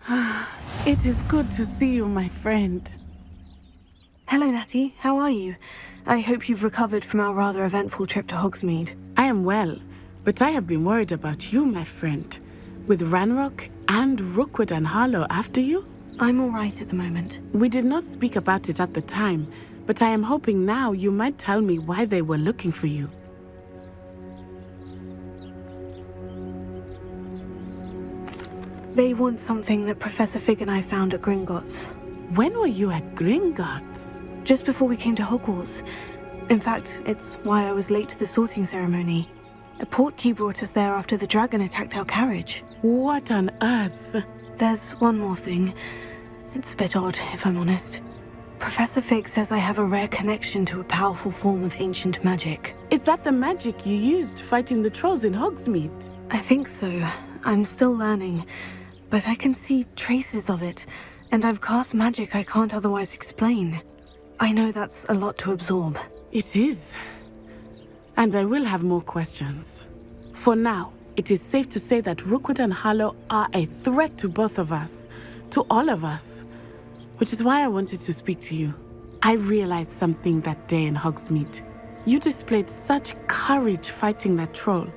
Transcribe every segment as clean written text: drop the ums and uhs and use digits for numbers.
It is good to see you, my friend. Hello, Natty. How are you? I hope you've recovered from our rather eventful trip to Hogsmeade. I am well, but I have been worried about you, my friend. With Ranrock and Rookwood and Harlow after you? I'm all right at the moment. We did not speak about it at the time, but I am hoping now you might tell me why they were looking for you. They want something that Professor Fig and I found at Gringotts. When were you at Gringotts? Just before we came to Hogwarts. In fact, it's why I was late to the sorting ceremony. A portkey brought us there after the dragon attacked our carriage. What on earth? There's one more thing. It's a bit odd, if I'm honest. Professor Fig says I have a rare connection to a powerful form of ancient magic. Is that the magic you used fighting the trolls in Hogsmeade? I think so. I'm still learning, but I can see traces of it, and I've cast magic I can't otherwise explain. I know that's a lot to absorb. It is. And I will have more questions. For now, it is safe to say that Rookwood and Harlow are a threat to both of us, to all of us, which is why I wanted to speak to you. I realized something that day in Hogsmeade. You displayed such courage fighting that troll,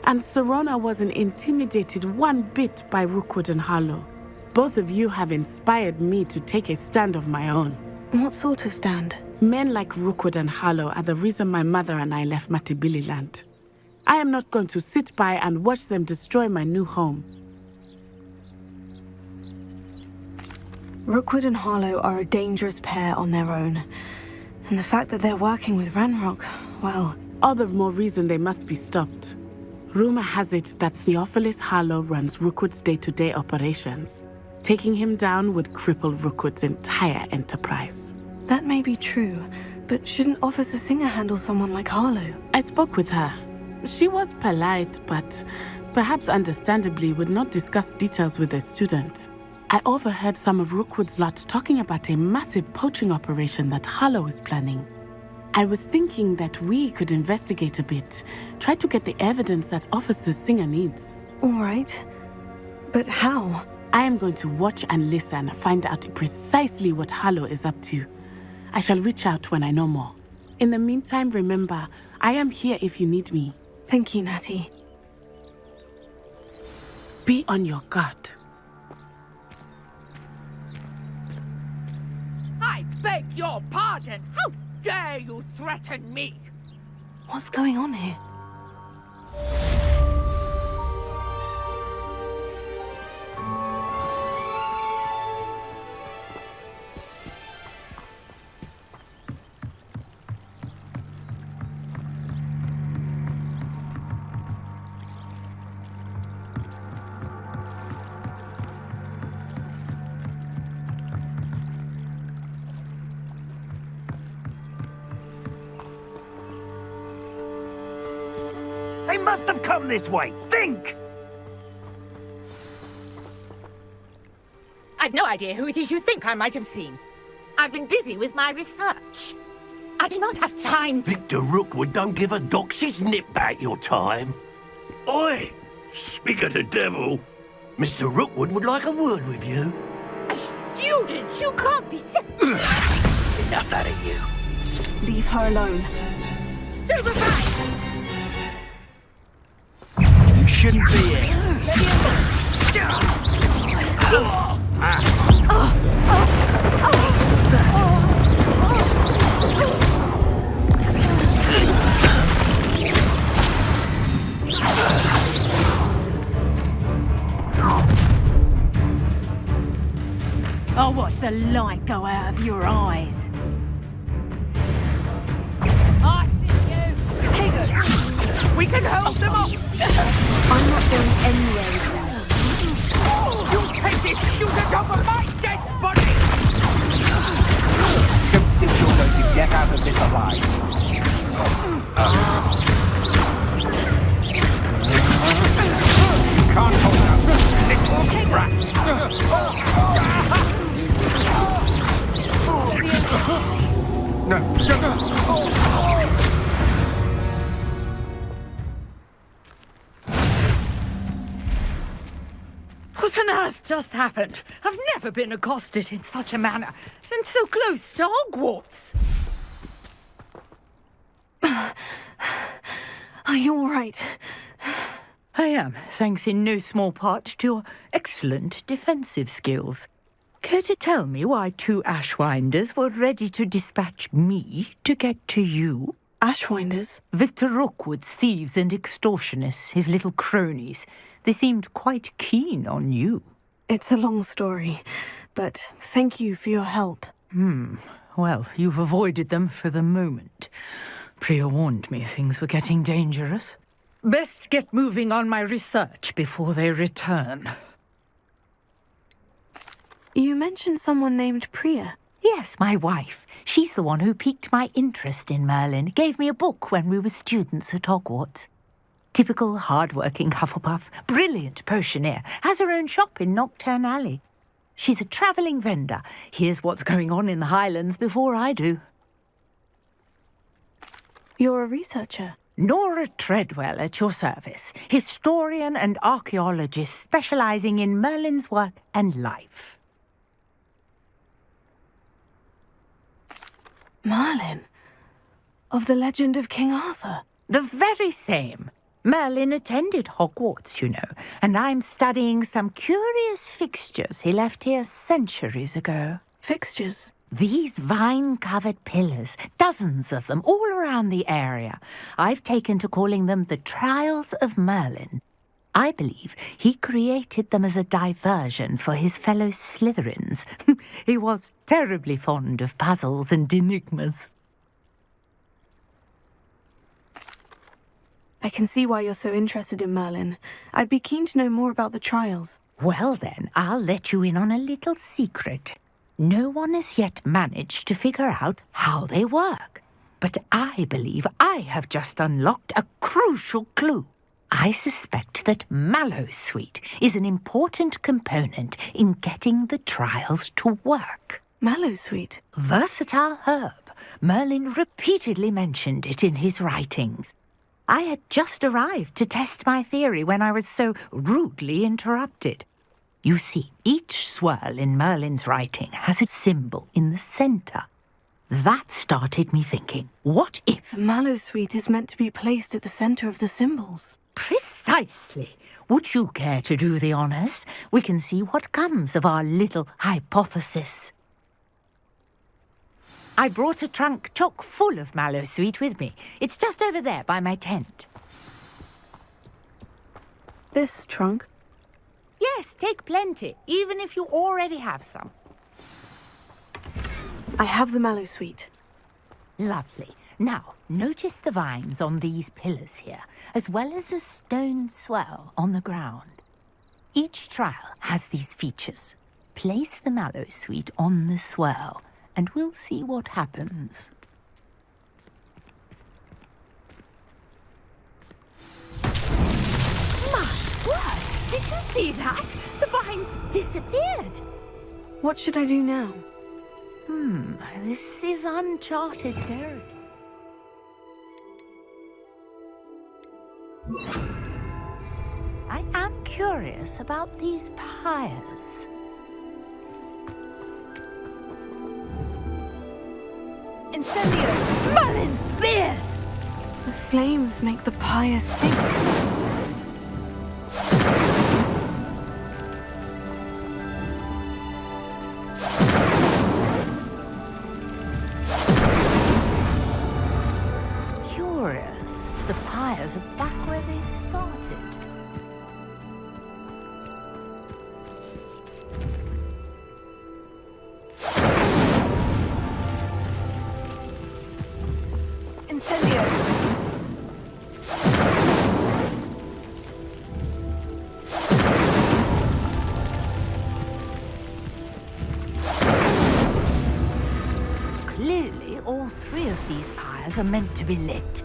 and Serona wasn't intimidated one bit by Rookwood and Harlow. Both of you have inspired me to take a stand of my own. What sort of stand? Men like Rookwood and Harlow are the reason my mother and I left Matabeleland. I am not going to sit by and watch them destroy my new home. Rookwood and Harlow are a dangerous pair on their own. And the fact that they're working with Ranrock, well... all the more reason they must be stopped. Rumor has it that Theophilus Harlow runs Rookwood's day-to-day operations. Taking him down would cripple Rookwood's entire enterprise. That may be true, but shouldn't Officer Singer handle someone like Harlow? I spoke with her. She was polite, but perhaps understandably would not discuss details with a student. I overheard some of Rookwood's lot talking about a massive poaching operation that Harlow is planning. I was thinking that we could investigate a bit, try to get the evidence that Officer Singer needs. All right. But how? I am going to watch and listen, find out precisely what Harlow is up to. I shall reach out when I know more. In the meantime, remember, I am here if you need me. Thank you, Natty. Be on your guard. I beg your pardon! How dare you threaten me? What's going on here? They must have come this way. Think! I've no idea who it is you think I might have seen. I've been busy with my research. I do not have time to... Victor Rookwood don't give a doxy's nip back your time. Oi! Speak of the devil. Mr. Rookwood would like a word with you. A student? You can't be Enough out of you. Leave her alone. Stupefy! You shouldn't be here. I'll watch the light go out of your eyes. I see you! Take it! We can hold them off! I'm not going anywhere with them. You take this student off of my dead body! Don't think you're going to get out of this alive. You can't hold up, little brat. No. What on has just happened? I've never been accosted in such a manner, and so close to Hogwarts. Are you all right? I am, thanks in no small part to your excellent defensive skills. Care to tell me why 2 Ashwinders were ready to dispatch me to get to you? Ashwinders? Victor Rookwood's thieves and extortionists, his little cronies. They seemed quite keen on you. It's a long story, but thank you for your help. Well, you've avoided them for the moment. Priya warned me things were getting dangerous. Best get moving on my research before they return. You mentioned someone named Priya. Yes, my wife. She's the one who piqued my interest in Merlin. Gave me a book when we were students at Hogwarts. Typical hard-working Hufflepuff, brilliant potioneer, has her own shop in Diagon Alley. She's a travelling vendor. Hears what's going on in the Highlands before I do. You're a researcher. Nora Treadwell at your service, historian and archaeologist specialising in Merlin's work and life. Merlin? Of the legend of King Arthur? The very same. Merlin attended Hogwarts, you know, and I'm studying some curious fixtures he left here centuries ago. Fixtures? These vine-covered pillars, dozens of them, all around the area. I've taken to calling them the Trials of Merlin. I believe he created them as a diversion for his fellow Slytherins. He was terribly fond of puzzles and enigmas. I can see why you're so interested in Merlin. I'd be keen to know more about the trials. Well then, I'll let you in on a little secret. No one has yet managed to figure out how they work. But I believe I have just unlocked a crucial clue. I suspect that Mallowsweet is an important component in getting the trials to work. Mallowsweet? Versatile herb. Merlin repeatedly mentioned it in his writings. I had just arrived to test my theory when I was so rudely interrupted. You see, each swirl in Merlin's writing has a symbol in the centre. That started me thinking, what if... The Mallowsweet is meant to be placed at the centre of the symbols. Precisely. Would you care to do the honours? We can see what comes of our little hypothesis. I brought a trunk chock full of Mallowsweet with me. It's just over there by my tent. This trunk? Yes, take plenty, even if you already have some. I have the Mallowsweet. Lovely. Now, notice the vines on these pillars here, as well as a stone swell on the ground. Each trial has these features. Place the Mallowsweet on the swell, and we'll see what happens. My word! Did you see that? The vines disappeared. What should I do now? This is uncharted territory. I am curious about these pyres. Incendio! Merlin's beard! The flames make the pyre sink. Curious. The pyres are back where they started. Incendio! Clearly, all 3 of these pyres are meant to be lit.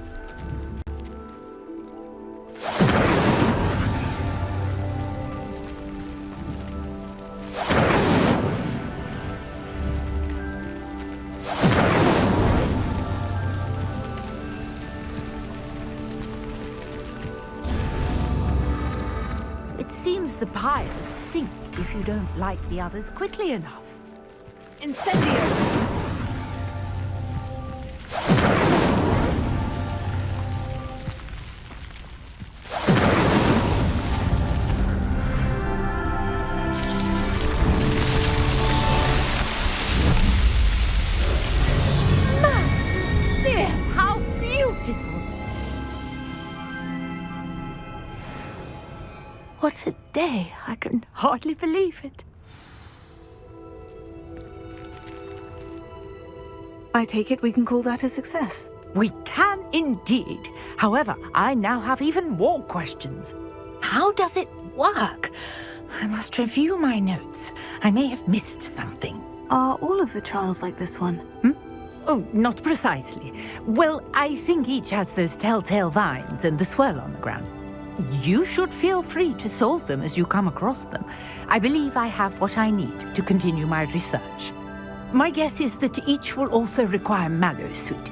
It seems the pyres sink if you don't light the others quickly enough. Incendio! How beautiful! What a day! I can hardly believe it. I take it we can call that a success. We can indeed. However, I now have even more questions. How does it work? I must review my notes. I may have missed something. Are all of the trials like this one? Oh, not precisely. Well, I think each has those telltale vines and the swirl on the ground. You should feel free to solve them as you come across them. I believe I have what I need to continue my research. My guess is that each will also require Mallowsweet,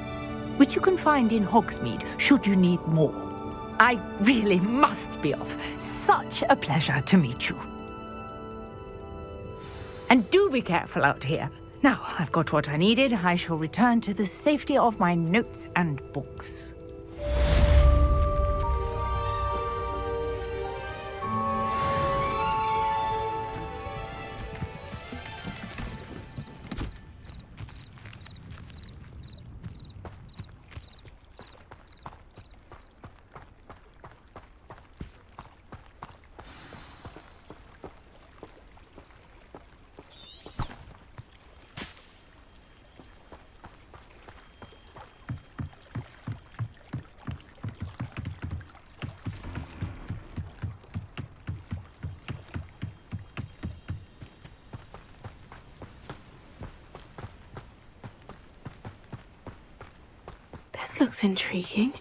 which you can find in Hogsmeade should you need more. I really must be off. Such a pleasure to meet you. And do be careful out here. Now, I've got what I needed. I shall return to the safety of my notes and books. This looks intriguing.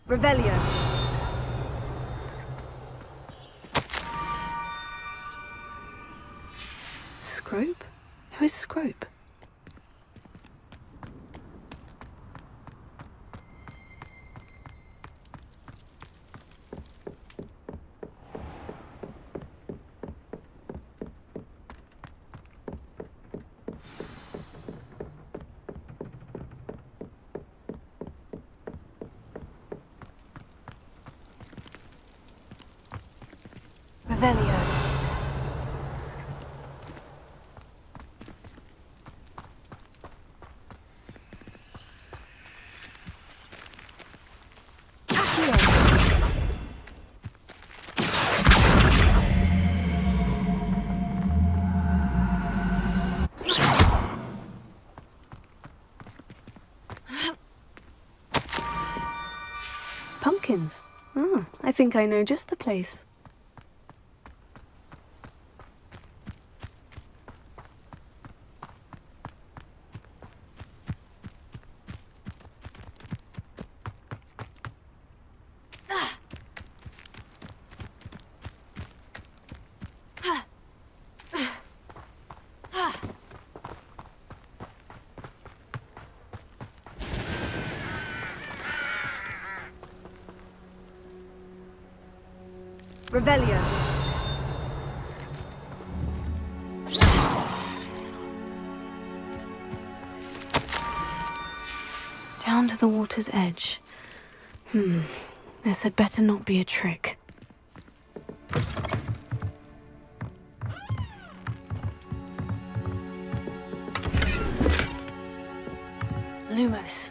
Revelio. Scrope? Who is Scrope? Revelio. Pumpkins. Ah, I think I know just the place. Revelio. Down to the water's edge. This had better not be a trick. Lumos.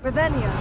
Revelio.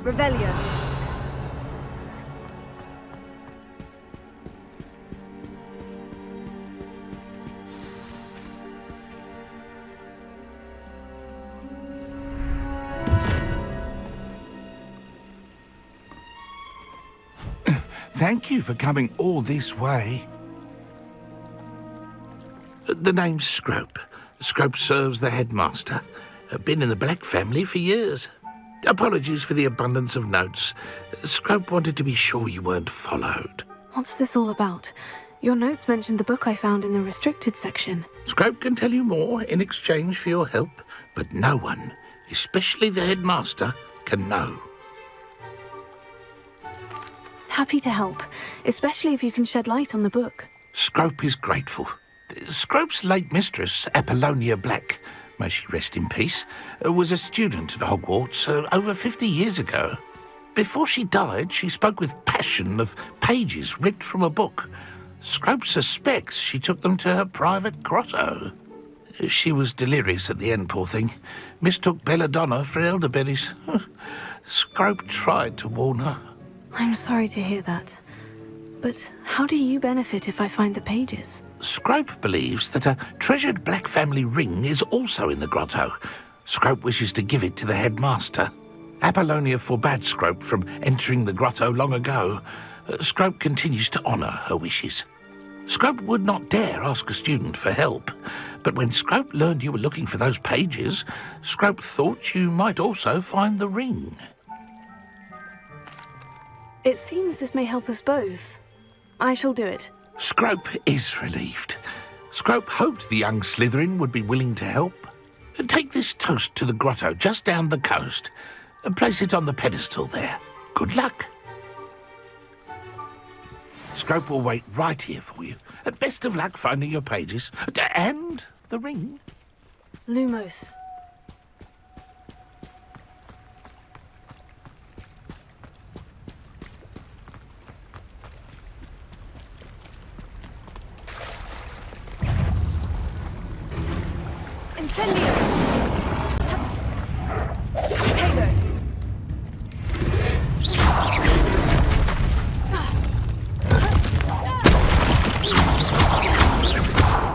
Revelio. Thank you for coming all this way. The name's Scrope. Scrope serves the headmaster. Been in the Black family for years. Apologies for the abundance of notes. Scrope wanted to be sure you weren't followed. What's this all about? Your notes mentioned the book I found in the restricted section. Scrope can tell you more in exchange for your help, but no one, especially the headmaster, can know. Happy to help, especially if you can shed light on the book. Scrope is grateful. Scrope's late mistress, Apollonia Black, may she rest in peace, was a student at Hogwarts over 50 years ago. Before she died, she spoke with passion of pages ripped from a book. Scrope suspects she took them to her private grotto. She was delirious at the end, poor thing. Mistook belladonna for elderberries. Scrope tried to warn her. I'm sorry to hear that. But how do you benefit if I find the pages? Scrope believes that a treasured Black family ring is also in the grotto. Scrope wishes to give it to the headmaster. Apollonia forbade Scrope from entering the grotto long ago. Scrope continues to honour her wishes. Scrope would not dare ask a student for help, but when Scrope learned you were looking for those pages, Scrope thought you might also find the ring. It seems this may help us both. I shall do it. Scrope is relieved. Scrope hoped the young Slytherin would be willing to help. Take this toast to the grotto just down the coast and place it on the pedestal there. Good luck. Scrope will wait right here for you. Best of luck finding your pages. And the ring. Lumos. Incendio! Potato!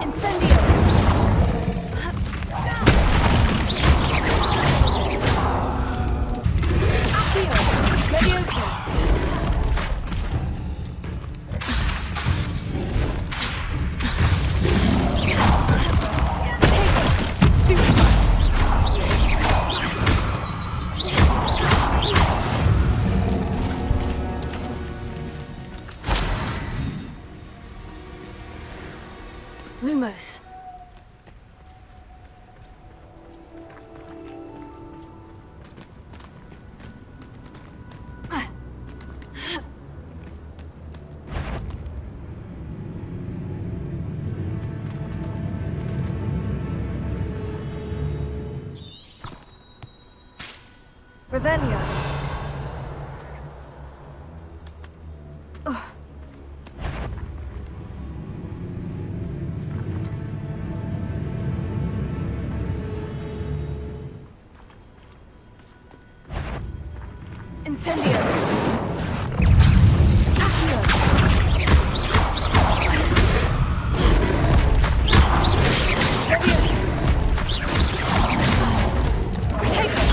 Incendio! Accio! Levioso! Lumos. Revelio. Incendio! Accio! Potato!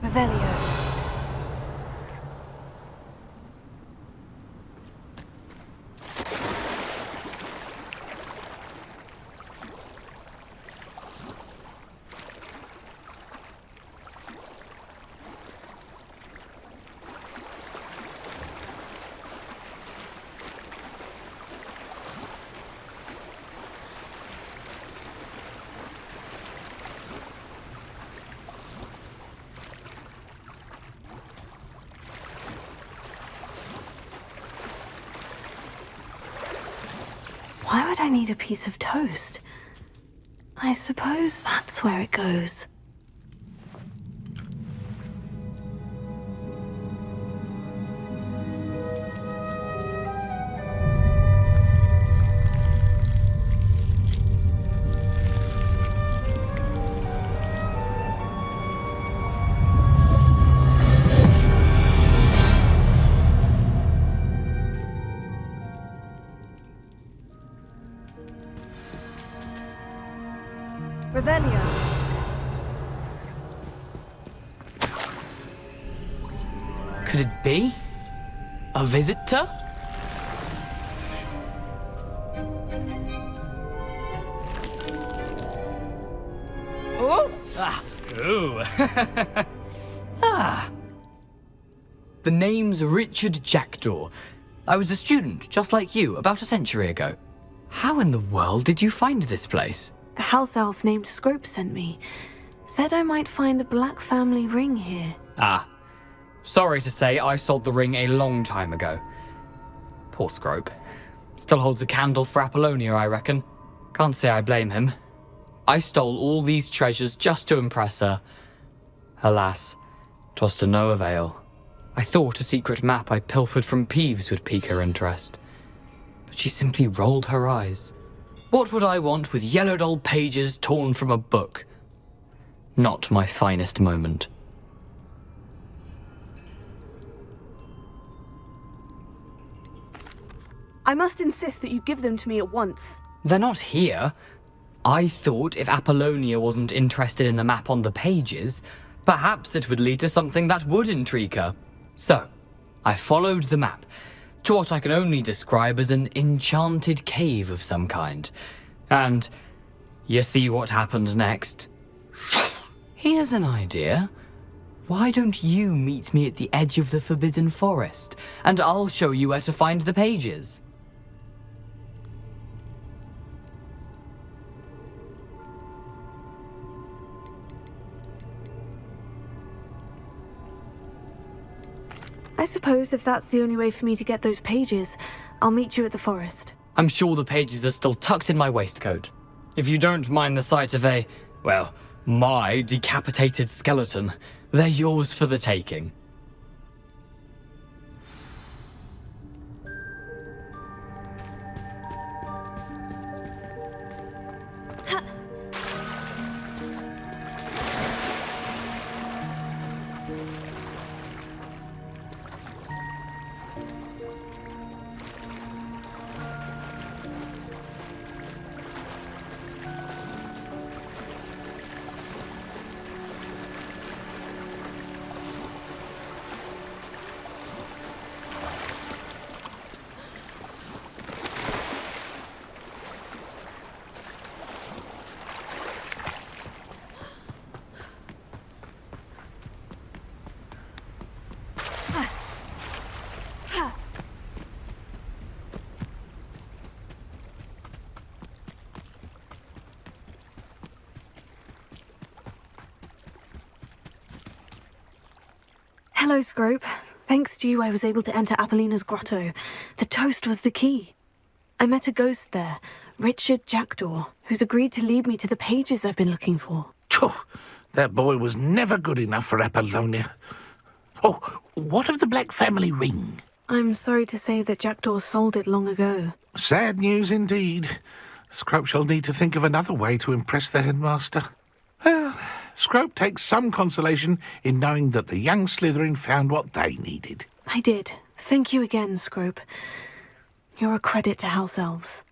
Revelio. Why would I need a piece of toast? I suppose that's where it goes. Revelio. Could it be? A visitor? Oh! Ah! Ooh! Ah! The name's Richard Jackdaw. I was a student, just like you, about a century ago. How in the world did you find this place? A house elf named Scrope sent me. Said I might find a black family ring here. Ah. Sorry to say, I sold the ring a long time ago. Poor Scrope. Still holds a candle for Apollonia, I reckon. Can't say I blame him. I stole all these treasures just to impress her. Alas, 'twas to no avail. I thought a secret map I pilfered from Peeves would pique her interest. But she simply rolled her eyes. What would I want with yellowed old pages torn from a book? Not my finest moment. I must insist that you give them to me at once. They're not here. I thought if Apollonia wasn't interested in the map on the pages, perhaps it would lead to something that would intrigue her. So, I followed the map to what I can only describe as an enchanted cave of some kind. And you see what happened next? Here's an idea. Why don't you meet me at the edge of the Forbidden Forest, and I'll show you where to find the pages. I suppose if that's the only way for me to get those pages, I'll meet you at the forest. I'm sure the pages are still tucked in my waistcoat. If you don't mind the sight of my decapitated skeleton, they're yours for the taking. Hello, Scrope. Thanks to you, I was able to enter Apollina's grotto. The toast was the key. I met a ghost there, Richard Jackdaw, who's agreed to lead me to the pages I've been looking for. Phew, that boy was never good enough for Apollonia. Oh, what of the Black family ring? I'm sorry to say that Jackdaw sold it long ago. Sad news indeed. Scrope shall need to think of another way to impress the headmaster. Well, Scrope takes some consolation in knowing that the young Slytherin found what they needed. I did. Thank you again, Scrope. You're a credit to House Elves.